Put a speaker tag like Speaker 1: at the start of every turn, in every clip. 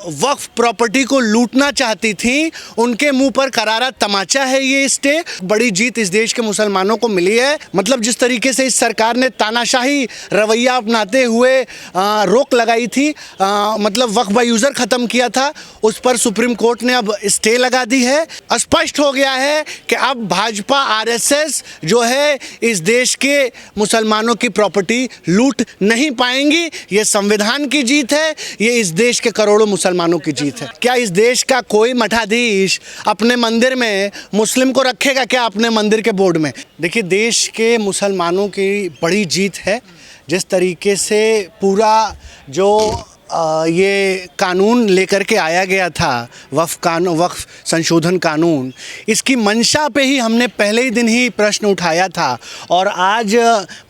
Speaker 1: वक्फ property को लूटना चाहती थी उनके मुंह पर करारा तमाचा है ये स्टे। बड़ी जीत इस देश के मुसलमानों को मिली है। मतलब जिस तरीके से इस सरकार ने तानाशाही रवैया अपनाते हुए रोक लगाई थी, मतलब वक्फ बाय यूज़र ख़त्म किया था, उस पर सुप्रीम कोर्ट ने अब स्टे लगा दी है। स्पष्ट हो गया है कि अब भाजपा आरएसएस जो है इस देश के मुसलमानों की प्रॉपर्टी लूट नहीं पाएंगी। ये संविधान की जीत है, ये इस देश के करोड़ों मुसलमानों की जीत है। क्या इस देश का कोई मठाधीश अपने मंदिर में मुस्लिम को रखेगा क्या अपने मंदिर के बोर्ड में? देखिए, देश के मुसलमानों की बड़ी जीत है। जिस तरीके से पूरा जो ये कानून लेकर के आया गया था, वक्फ संशोधन कानून, इसकी मंशा पे ही हमने पहले ही दिन ही प्रश्न उठाया था और आज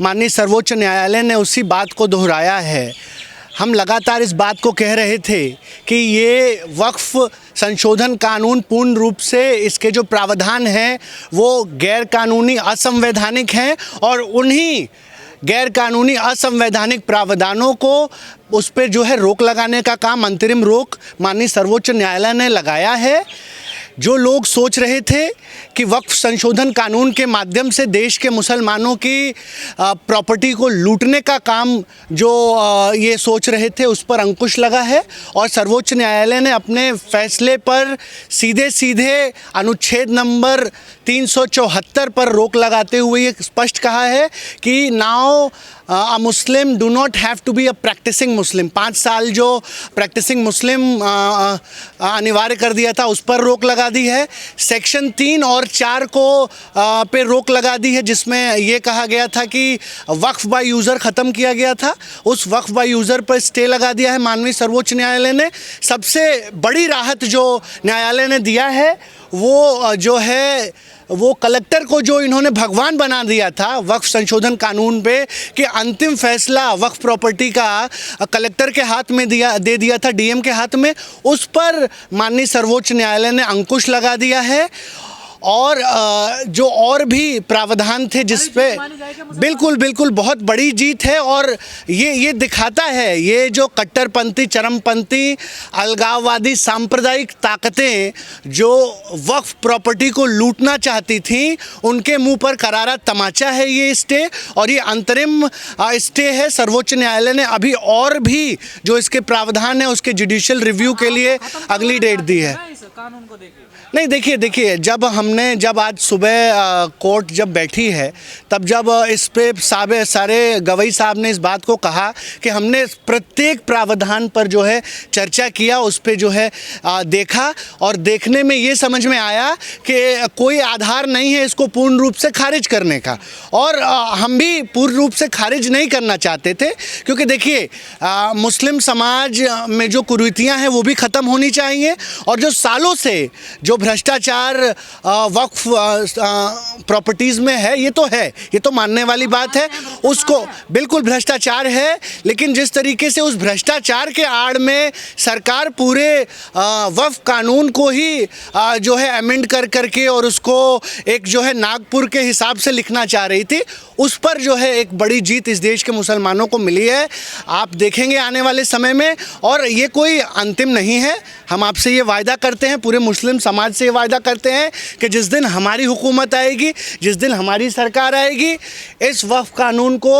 Speaker 1: माननीय सर्वोच्च न्यायालय ने उसी बात को दोहराया है। हम लगातार इस बात को कह रहे थे कि ये वक्फ संशोधन कानून पूर्ण रूप से इसके जो प्रावधान हैं वो गैर कानूनी असंवैधानिक हैं और उन्हीं गैर कानूनी असंवैधानिक प्रावधानों को उस पर जो है रोक लगाने का काम, अंतरिम रोक माननीय सर्वोच्च न्यायालय ने लगाया है। जो लोग सोच रहे थे कि वक्फ संशोधन कानून के माध्यम से देश के मुसलमानों की प्रॉपर्टी को लूटने का काम जो ये सोच रहे थे, उस पर अंकुश लगा है और सर्वोच्च न्यायालय ने अपने फैसले पर सीधे सीधे अनुच्छेद नंबर 374 पर रोक लगाते हुए ये स्पष्ट कहा है कि now a Muslim do not have to be a practising Muslim. 5 साल जो प्रैक्टिसिंग मुस्लिम अनिवार्य कर दिया था उस पर रोक लगा दी है। सेक्शन 3 और 4 को पे रोक लगा दी है, जिसमें ये कहा गया था कि वक्फ बाय यूज़र ख़त्म किया गया था, उस वक्फ बाय यूज़र पर स्टे लगा दिया है माननीय सर्वोच्च न्यायालय ने। सबसे बड़ी राहत जो न्यायालय ने दिया है वो जो है वो कलेक्टर को, जो इन्होंने भगवान बना दिया था वक्फ संशोधन कानून पे कि अंतिम फैसला वक्फ प्रॉपर्टी का कलेक्टर के हाथ में दे दिया था, डीएम के हाथ में, उस पर माननीय सर्वोच्च न्यायालय ने अंकुश लगा दिया है। और जो और भी प्रावधान थे जिस पे बिल्कुल बहुत बड़ी जीत है और ये दिखाता है, ये जो कट्टरपंथी, चरमपंथी, अलगाववादी, सांप्रदायिक ताकतें जो वक्फ प्रॉपर्टी को लूटना चाहती थी उनके मुंह पर करारा तमाचा है ये स्टे। और ये अंतरिम स्टे है। सर्वोच्च न्यायालय ने अभी और भी जो इसके प्रावधान है उसके जुडिशियल रिव्यू के लिए अगली डेट दी है।
Speaker 2: कानून को
Speaker 1: नहीं, देखिए जब आज सुबह कोर्ट जब बैठी है तब जब इस पे सारे गवाही साहब ने इस बात को कहा कि हमने प्रत्येक प्रावधान पर जो है चर्चा किया, उस पे जो है देखा और देखने में ये समझ में आया कि कोई आधार नहीं है इसको पूर्ण रूप से खारिज करने का। और हम भी पूर्ण रूप से खारिज नहीं करना चाहते थे, क्योंकि देखिए मुस्लिम समाज में जो कुरीतियाँ हैं वो भी ख़त्म होनी चाहिए और जो सालों से जो भ्रष्टाचार वक्फ प्रॉपर्टीज़ में है, ये तो मानने वाली बात है, उसको बिल्कुल भ्रष्टाचार है। लेकिन जिस तरीके से उस भ्रष्टाचार के आड़ में सरकार पूरे वक्फ कानून को ही जो है अमेंड करके और उसको एक जो है नागपुर के हिसाब से लिखना चाह रही थी, उस पर जो है एक बड़ी जीत इस देश के मुसलमानों को मिली है। आप देखेंगे आने वाले समय में, और ये कोई अंतिम नहीं है। हम आपसे ये वायदा करते हैं, पूरे मुस्लिम समाज से ये वायदा करते हैं कि जिस दिन हमारी हुकूमत आएगी, जिस दिन हमारी सरकार आएगी, इस वक्फ कानून को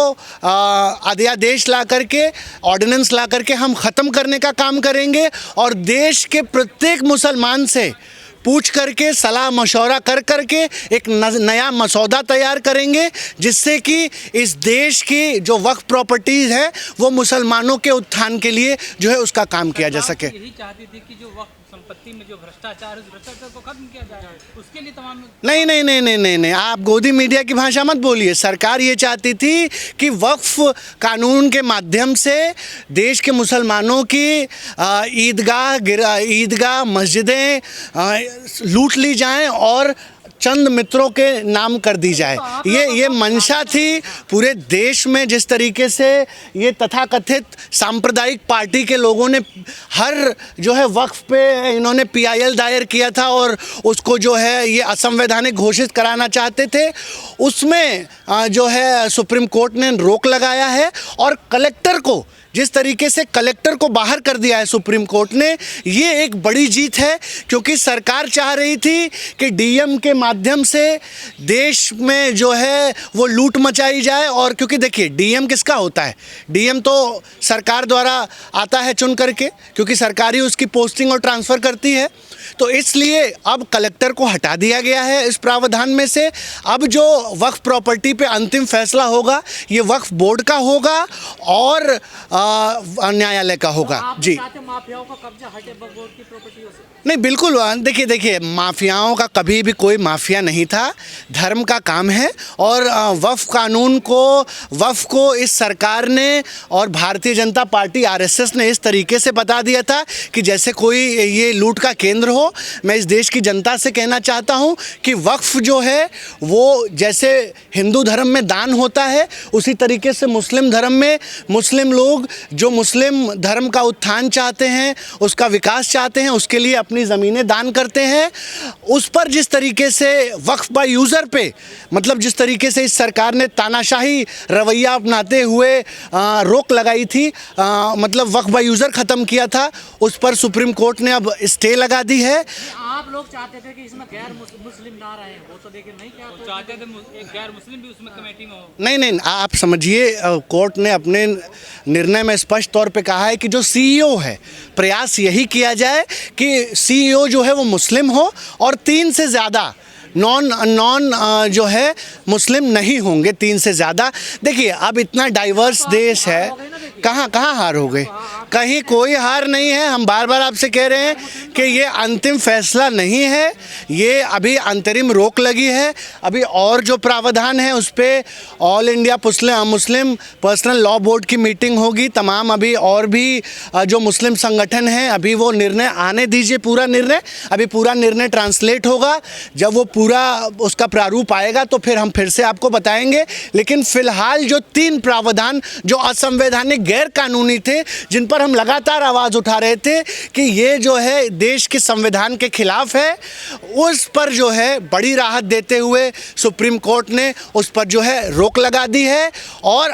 Speaker 1: अध्यादेश ला करके, ऑर्डिनेंस ला करके हम ख़त्म करने का काम करेंगे और देश के प्रत्येक मुसलमान से पूछ करके, सलाह मशवरा करके एक नया मसौदा तैयार करेंगे, जिससे कि इस देश की जो वक्फ प्रॉपर्टीज़ है वो मुसलमानों के उत्थान के लिए जो है उसका काम किया जा सके।
Speaker 2: यही चाहती थी कि जो वक्फ संपत्ति में जो भ्रष्टाचार है, उस भ्रष्टाचार को खत्म किया जाए, उसके लिए तमाम
Speaker 1: नहीं, आप गोदी मीडिया की भाषा मत बोलिए। सरकार ये चाहती थी कि वक्फ कानून के माध्यम से देश के मुसलमानों की ईदगाह मस्जिदें लूट ली जाएं और चंद मित्रों के नाम कर दी जाए। ये मंशा थी पूरे देश में। जिस तरीके से ये तथाकथित सांप्रदायिक पार्टी के लोगों ने हर जो है वक्फ पे इन्होंने पीआईएल दायर किया था और उसको जो है ये असंवैधानिक घोषित कराना चाहते थे, उसमें जो है सुप्रीम कोर्ट ने रोक लगाया है और कलेक्टर को जिस तरीके से कलेक्टर को बाहर कर दिया है सुप्रीम कोर्ट ने, ये एक बड़ी जीत है। क्योंकि सरकार चाह रही थी कि डीएम के माध्यम से देश में जो है वो लूट मचाई जाए। और क्योंकि देखिए डीएम किसका होता है, डीएम तो सरकार द्वारा आता है चुन करके, क्योंकि सरकार ही उसकी पोस्टिंग और ट्रांसफ़र करती है। तो इसलिए अब कलेक्टर को हटा दिया गया है इस प्रावधान में से। अब जो वक्फ प्रॉपर्टी पे अंतिम फैसला होगा ये वक्फ बोर्ड का होगा और न्यायालय का होगा। जी
Speaker 2: माफियाओं का कब्जा हटे बोर्ड की प्रॉपर्टियों से?
Speaker 1: नहीं, बिल्कुल। देखिए माफियाओं का कभी भी कोई माफिया नहीं था, धर्म का काम है। और वक्फ कानून को, वक्फ को इस सरकार ने और भारतीय जनता पार्टी आरएसएस ने इस तरीके से बता दिया था कि जैसे कोई ये लूट का केंद्र हो। मैं इस देश की जनता से कहना चाहता हूँ कि वक्फ जो है वो जैसे हिंदू धर्म में दान होता है, उसी तरीके से मुस्लिम धर्म में मुस्लिम लोग जो मुस्लिम धर्म का उत्थान चाहते हैं, उसका विकास चाहते हैं, उसके लिए अपनी ज़मीनें दान करते हैं। उस पर जिस तरीके से वक्फ बाय यूज़र पे, मतलब जिस तरीके से इस सरकार ने तानाशाही रवैया अपनाते हुए रोक लगाई थी, मतलब वक्फ बाय यूज़र ख़त्म किया था, उस पर सुप्रीम कोर्ट ने अब स्टे लगा दी है।
Speaker 2: आप लोग चाहते थे कि इसमें गैर मुस्लिम ना रहे, वो तो देखिए नहीं, क्या तो चाहते थे एक गैर मुस्लिम भी उसमें कमेटी में हो?
Speaker 1: नहीं, आप समझिए, कोर्ट ने अपने निर्णय में स्पष्ट तौर पे कहा है कि जो सीईओ है, प्रयास यही किया जाए कि सीईओ जो है वो मुस्लिम हो और 3 से ज़्यादा नॉन जो है मुस्लिम नहीं होंगे, 3 से ज़्यादा। देखिए अब इतना डाइवर्स देश है, कहाँ हार हो गए? कहीं कोई हार नहीं है। हम बार बार आपसे कह रहे हैं कि ये अंतिम फैसला नहीं है, ये अभी अंतरिम रोक लगी है। अभी और जो प्रावधान है उस पर all India Muslim personal law board की मीटिंग होगी। तमाम अभी और भी जो मुस्लिम संगठन हैं, अभी वो निर्णय आने दीजिए, पूरा निर्णय, अभी पूरा निर्णय ट्रांसलेट होगा। जब वो पूरा उसका प्रारूप आएगा तो फिर हम फिर से आपको बताएंगे। लेकिन फ़िलहाल जो 3 प्रावधान जो असंवैधानिक, गैर कानूनी थे, जिन पर हम लगातार आवाज़ उठा रहे थे कि ये जो है देश के संविधान के खिलाफ है, उस पर जो है बड़ी राहत देते हुए सुप्रीम कोर्ट ने उस पर जो है रोक लगा दी है। और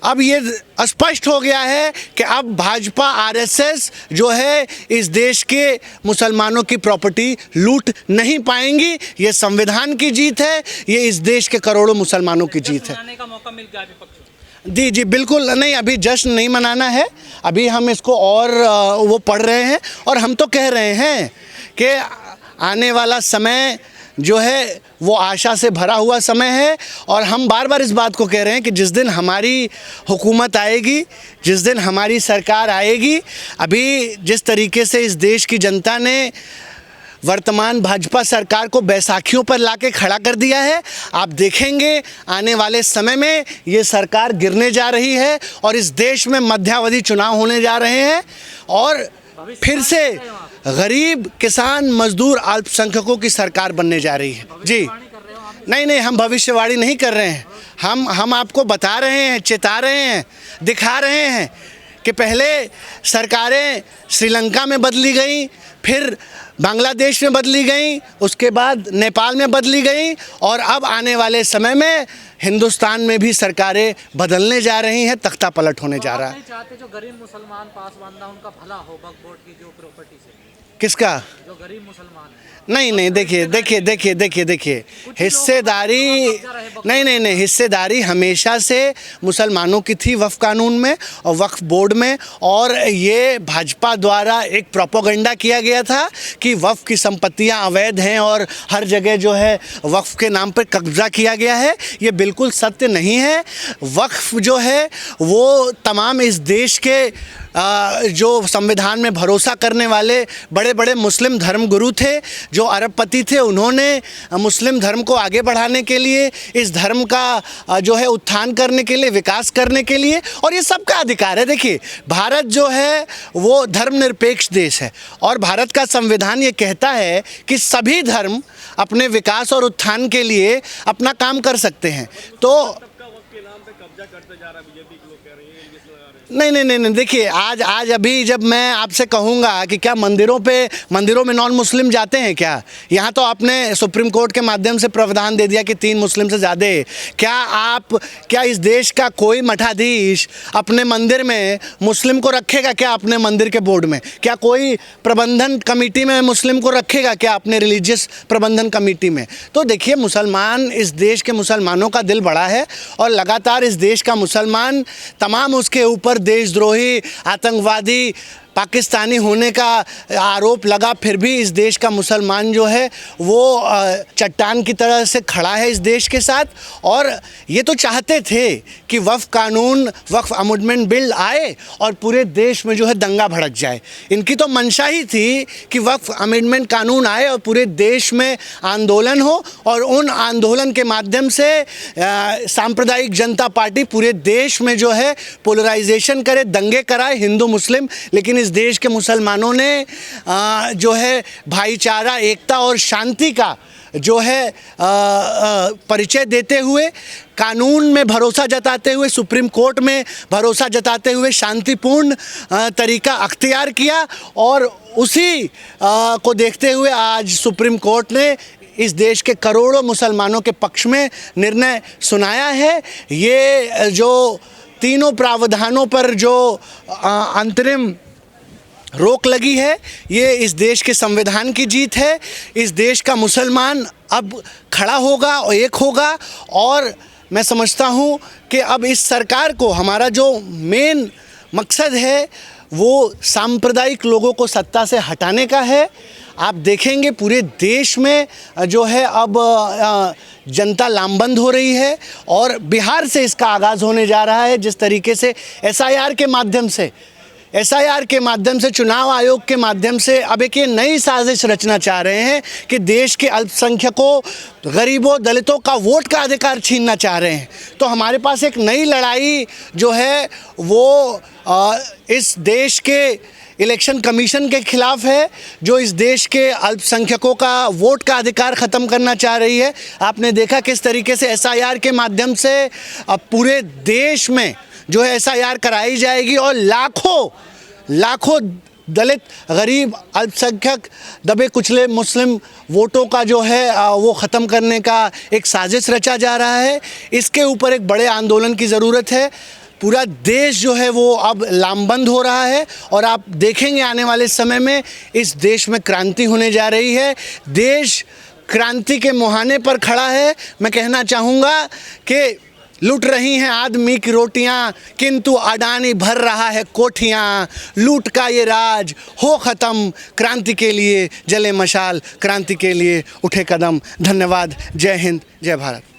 Speaker 1: अब ये स्पष्ट हो गया है कि अब भाजपा आरएसएस जो है इस देश के मुसलमानों की प्रॉपर्टी लूट नहीं पाएंगी। ये संविधान की जीत है, ये इस देश के करोड़ों मुसलमानों की जीत है।
Speaker 2: मनाने का मौका मिल गया विपक्ष को?
Speaker 1: जी बिल्कुल नहीं, अभी जश्न नहीं मनाना है। अभी हम इसको और वो पढ़ रहे हैं और हम तो कह रहे हैं कि आने वाला समय जो है वो आशा से भरा हुआ समय है। और हम बार बार इस बात को कह रहे हैं कि जिस दिन हमारी हुकूमत आएगी, जिस दिन हमारी सरकार आएगी, अभी जिस तरीके से इस देश की जनता ने वर्तमान भाजपा सरकार को बैसाखियों पर लाके खड़ा कर दिया है, आप देखेंगे आने वाले समय में ये सरकार गिरने जा रही है और इस देश में मध्यावधि चुनाव होने जा रहे हैं और फिर से गरीब, किसान, मजदूर, अल्पसंख्यकों की सरकार बनने जा रही है। जी नहीं, हम भविष्यवाणी नहीं कर रहे हैं। हम आपको बता रहे हैं, चेता रहे हैं, दिखा रहे हैं कि पहले सरकारें श्रीलंका में बदली गई, फिर बांग्लादेश में बदली गई, उसके बाद नेपाल में बदली गई और अब आने वाले समय में हिंदुस्तान में भी सरकारें बदलने जा रही हैं, तख्ता पलट होने जा रहा है।
Speaker 2: नहीं चाहते जो गरीब मुसलमान पासबान उनका भला हो वक्फ बोर्ड की जो प्रॉपर्टी से?
Speaker 1: किसका?
Speaker 2: जो गरीब मुसलमान है।
Speaker 1: नहीं, देखिए हिस्सेदारी नहीं, हिस्सेदारी हमेशा से मुसलमानों की थी वक्फ कानून में और वक्फ बोर्ड में। और ये भाजपा द्वारा एक प्रोपेगेंडा किया गया था कि वक्फ की संपत्तियां अवैध हैं और हर जगह जो है वक्फ के नाम पर कब्जा किया गया है। ये बिल्कुल सत्य नहीं है। वक्फ जो है वो तमाम इस देश के जो संविधान में भरोसा करने वाले बड़े बड़े मुस्लिम धर्मगुरु थे, जो अरबपति थे, उन्होंने मुस्लिम धर्म को आगे बढ़ाने के लिए, इस धर्म का जो है उत्थान करने के लिए, विकास करने के लिए, और ये सबका अधिकार है। देखिए भारत जो है वो धर्मनिरपेक्ष देश है और भारत का संविधान ये कहता है कि सभी धर्म अपने विकास और उत्थान के लिए अपना काम कर सकते हैं। तो नहीं, देखिए आज अभी जब मैं आपसे कहूँगा कि क्या मंदिरों में नॉन मुस्लिम जाते हैं क्या? यहाँ तो आपने सुप्रीम कोर्ट के माध्यम से प्रावधान दे दिया कि 3 मुस्लिम से ज़्यादा। क्या इस देश का कोई मठाधीश अपने मंदिर में मुस्लिम को रखेगा क्या? अपने मंदिर के बोर्ड में क्या कोई प्रबंधन कमेटी में मुस्लिम को रखेगा क्या? अपने रिलीजियस प्रबंधन कमेटी में? तो देखिए, मुसलमान, इस देश के मुसलमानों का दिल बड़ा है और लगातार इस देश का मुसलमान तमाम उसके ऊपर देशद्रोही, आतंकवादी, पाकिस्तानी होने का आरोप लगा, फिर भी इस देश का मुसलमान जो है वो चट्टान की तरह से खड़ा है इस देश के साथ। और ये तो चाहते थे कि वक्फ अमेंडमेंट बिल आए और पूरे देश में जो है दंगा भड़क जाए। इनकी तो मंशा ही थी कि वक्फ अमेंडमेंट कानून आए और पूरे देश में आंदोलन हो और उन आंदोलन के माध्यम से सांप्रदायिक जनता पार्टी पूरे देश में जो है पोलराइजेशन करे, दंगे कराए हिंदू मुस्लिम। लेकिन इस देश के मुसलमानों ने जो है भाईचारा, एकता और शांति का जो है परिचय देते हुए, कानून में भरोसा जताते हुए, सुप्रीम कोर्ट में भरोसा जताते हुए शांतिपूर्ण तरीका अख्तियार किया। और उसी को देखते हुए आज सुप्रीम कोर्ट ने इस देश के करोड़ों मुसलमानों के पक्ष में निर्णय सुनाया है। ये जो तीनों प्रावधानों पर जो अंतरिम रोक लगी है, ये इस देश के संविधान की जीत है। इस देश का मुसलमान अब खड़ा होगा और एक होगा। और मैं समझता हूँ कि अब इस सरकार को, हमारा जो मेन मकसद है वो सांप्रदायिक लोगों को सत्ता से हटाने का है। आप देखेंगे पूरे देश में जो है अब जनता लामबंद हो रही है और बिहार से इसका आगाज़ होने जा रहा है। जिस तरीके से एसआईआर के माध्यम से चुनाव आयोग के माध्यम से अब एक ये नई साजिश रचना चाह रहे हैं कि देश के अल्पसंख्यकों, गरीबों, दलितों का वोट का अधिकार छीनना चाह रहे हैं। तो हमारे पास एक नई लड़ाई जो है वो इस देश के इलेक्शन कमीशन के खिलाफ है, जो इस देश के अल्पसंख्यकों का वोट का अधिकार ख़त्म करना चाह रही है। आपने देखा किस तरीके से एसआईआर के माध्यम से अब पूरे देश में जो है एसआईआर कराई जाएगी और लाखों दलित, गरीब, अल्पसंख्यक, दबे कुचले मुस्लिम वोटों का जो है वो ख़त्म करने का एक साजिश रचा जा रहा है। इसके ऊपर एक बड़े आंदोलन की ज़रूरत है। पूरा देश जो है वो अब लामबंद हो रहा है और आप देखेंगे आने वाले समय में इस देश में क्रांति होने जा रही है। देश क्रांति के मुहाने पर खड़ा है। मैं कहना चाहूँगा कि लूट रही हैं आदमी की रोटियां, किंतु अडानी भर रहा है कोठियां। लूट का ये राज हो ख़त्म, क्रांति के लिए जले मशाल, क्रांति के लिए उठे कदम। धन्यवाद। जय हिंद, जय भारत।